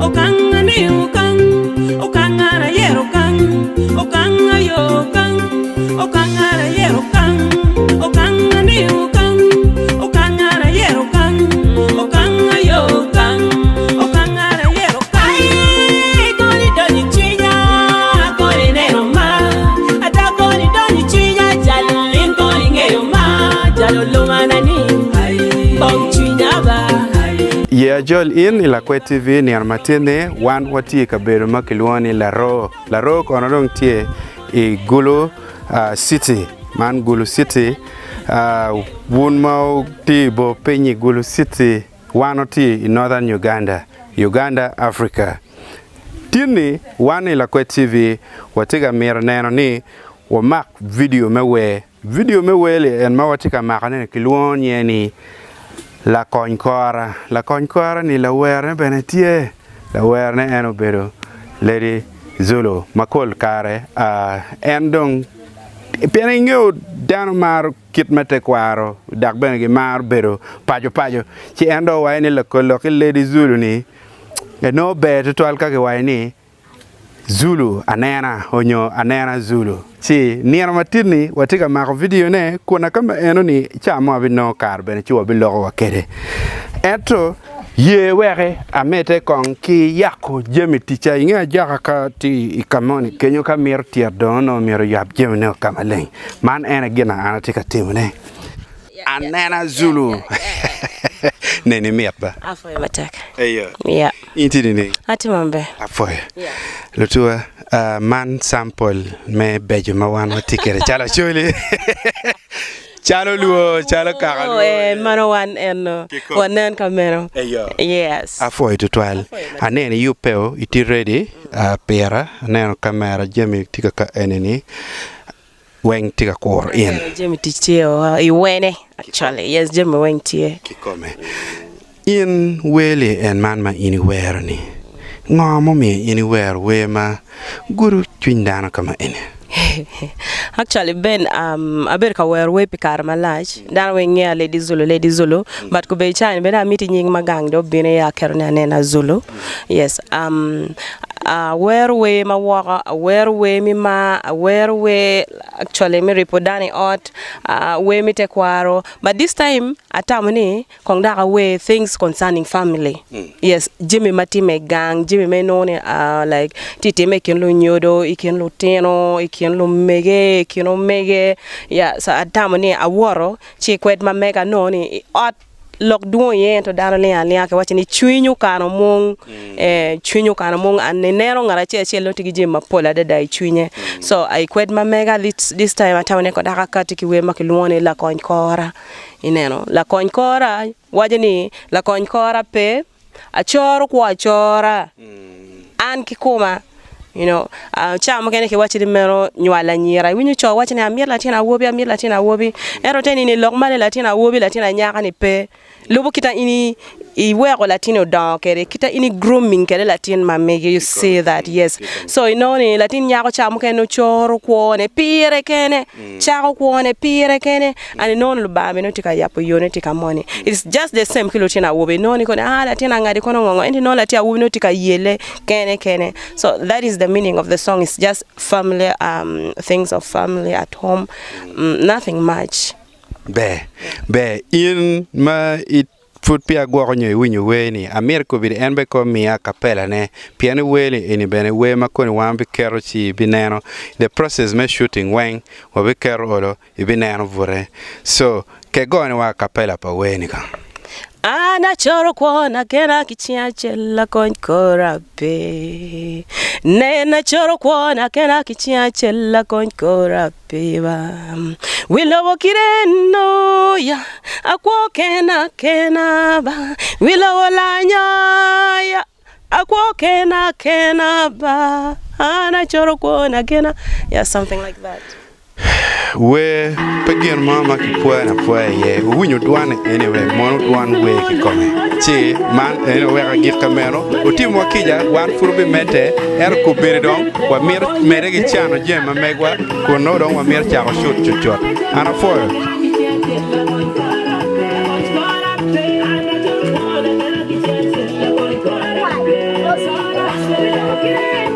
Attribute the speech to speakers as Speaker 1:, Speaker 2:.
Speaker 1: okanga ni okanga yer okanga yo okanga yer okanga ni okanga yer okanga yo okanga yer ai goni doni chinya goni nero ma ata goni doni chinya jalin goni ngeyo ma jalolo ni bong chinya ba.
Speaker 2: Yeah, Joel in Lakwed TV ni armatene wan wati kabero makilwani laro kono dong tie I Gulu city man Gulu city wun mau ti bo penyi Gulu city wanoti in northern Uganda Africa. Tini wani Lakwed TV watiga mira neno ni wamak video mewe li en mawatika makane kilwani yani la konkora ni la werne benetie la werne eno bedo Lady Zulu makol kare endong peningyo dano mar kitmete kwaro dak bengi mar bedo pajo ci endo wayni la kollo ki Lady Zulu ni no beto tol ka wayni Zulu Anena onyo Anena Zulu ci nier matini watika mako video ne kuna kama eno ni chamo abino karbe ci wabilo wakede eto ye were amete kon ki yako jemi ticha inga jaka ka ti ikamoni kenyo ka mir tier dono mir yab jemi ne kamaleng man ena gina anatika timune Anena Zulu nene miapa
Speaker 3: afoy matak
Speaker 2: eyo
Speaker 3: yeah
Speaker 2: intini ne
Speaker 3: atimambe
Speaker 2: afoy
Speaker 3: yeah
Speaker 2: lutua man sample me bejo mawan watikere chala chole chalo luo chalo kaka
Speaker 3: mano wan en wanen kamero yes
Speaker 2: afoy tutwal anene yupeo iti ready pera neno kamera jemi tika ka eneni weng tika kor in
Speaker 3: jemi tichio iwene actually yes jemi weng tie
Speaker 2: kikome in wele en man ma ini werni ngamo mi ini wer we ma guru twindana kama ene
Speaker 3: actually ben America where we pikar malaj dan we ngia Lady Zulu but ko be chan be da miti nying magang do bine ya kerna Anena Zulu yes where we ma waka where we mi ma where we actually me repodani out we mi te kwaro but this time atamni kong da we things concerning family yes Jimmy mati me gang Jimmy me no like titi me ken lo nyodo iken lo teno iken lo mege kino mege yeah so atamni aworo chi kwet ma mega no ni out lok duo ye to daro le ania ke wachini chwinyu kano mong chwinyu kano mong anenero ngara che lo tigi je mapola dai chwinye so I kwed ma mega this time atawne ko daka katiki we makilwone la konkora ineno la konkora wajini la konkora pe achoro kwa achora an kikuma you know chama kene ke wachidi mero nywala nyira winyu cho wachini amir latina wobi ero teni ni lokmale latina wobi latina nyaka ni pe lubu kita ini iweko latino down kere kita ini grooming kere latin mamege you say that yes so inoni latin nyako chamo kene choro kuone pire kene chako kuone pire kene ani non lubame no tika yapo yone tika money it's just the same kilo tina wobe noni kone latina ngadi kono ngongo endi no latia wobe no tika yele kene so that is the meaning of the song. It's just family things of family at home nothing much
Speaker 2: be in ma it foot pia gwaronyo winyu weni America bi enbe ko mia capella ne piano wele eni bene we makoni wambi kero chi bineno the process me shooting weng wa be kero olo ibineno vore so ke gone wa capella pa weni ka
Speaker 3: ana choro kuona kena kichia chela konkora pe nena choro kuona kena kichia chela konkora pe ba wilowo kireno ya akwo kena ba wilowo lanya ya akwo kena ba ana choro kuona kena yeah something like that
Speaker 2: we pegin mama ki puana puaye winyu dwane anyway mono dwan we ki kome chi man anyway ga git kamero utimo kija wan furbi mete er ko beridon wa mir mere gi chano jema megwa ko no don wa mir charo chut ana foyo
Speaker 1: Kire